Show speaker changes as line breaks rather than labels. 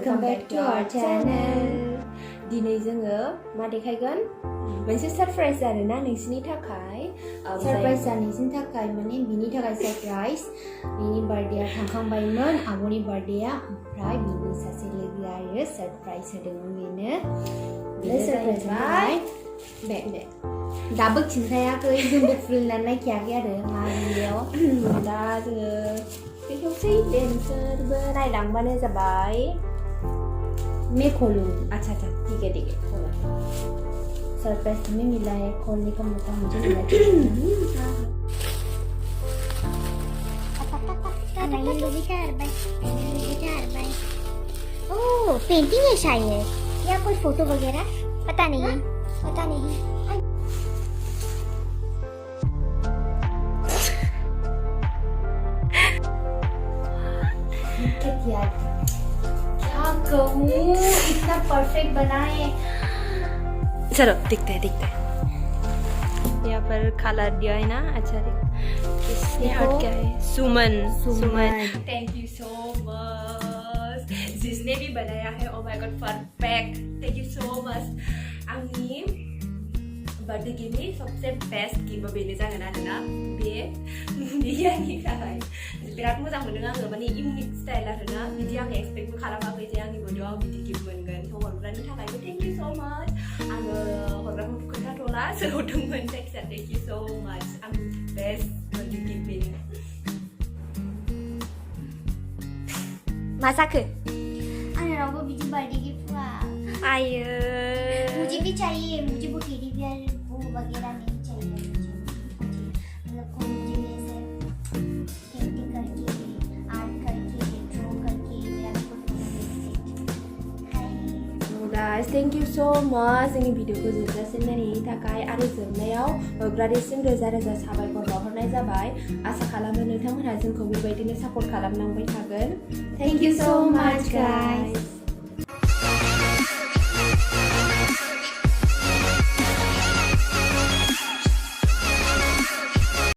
Welcome back to our channel. Dinay जोङो मा देखायगोन मोनसे सरप्राइज आरो ना नोंसिनि थाखाय
सरप्राइज नोंसिनि थाखाय माने बिनि थाखाय सरप्राइज बिनि बार्थडेआ थांखांबायमोन आब'नि बार्थडेआ ओमफ्राय बिनि सासे लोगोआ आरो सरप्राइज होदोंमोन बे सरप्राइजआहाय बे दाबो खिन्थायाखै जोंबो खुलिनानै नायखायाखै आरो मा बेयाव
दा जोङो बेखेवसै दे नोंसोरबो नायलांबानो जाबाय
मैं खोलूँ
अच्छा ठीक है खोलो
सरप्राइज तुम्हें मिला है खोलने का मौका मुझे मिला
ओह पेंटिंग है शायद या कोई फोटो वगैरह पता नहीं पता नहीं
क्या कहूँ इतना परफेक्ट बनाए
चलो दिखते हैं यहाँ पर कलर दिया है ना अच्छा किसने आर्ट क्या है सुमन थैंक यू सो मच जिसने भी बनाया है oh my God perfect thank you so much आंनि बर्थडे गिफ्टनि सबसे बेस्ट गिफ्ट बेनो जागोन आरोना बे आंनि थाखाय बिराद मोजां मोनदों आङो माने इउनिक स्टाइल आरोना बिदि आं एक्सपेक्टबो खालामाखै जे आंनि बर्थडेआव बिदि गिफ्ट मोनगोन थ' हरग्रानि थाखायबो थेंक इउ स' माच आङो हरग्राखौ खोन्थाथ'ला सोर हरदोंमोन जायखिजाया थेंक इउ स' माच आंनि बेस्ट बर्थडे गिफ्ट बेनो
मा जाखो
आंनि रावबो बिदि बर्थडे गिफ्ट हुआ
आयो
मुझे भी चाहिए मुझे वो टेडी बियर वो वगैरह नहीं चाहिए मुझे मतलब कोई मुझे ऐसे पेंटिंग करके आर्ट करके ड्रॉ करके मेरा photo
guys thank you so much जोंनि भिडिअखौ जोबजासिम नायनायनि थाखाय आरो जोबनायाव हरग्रानिसिम रोजा रोजा साबायखर बावहरनाय जाबाय आसा खालामो नोंथांमोनहा जोंखौ बेबायदिनो सापर्ट खालामलांबाय थागोन
Thank you so much guys.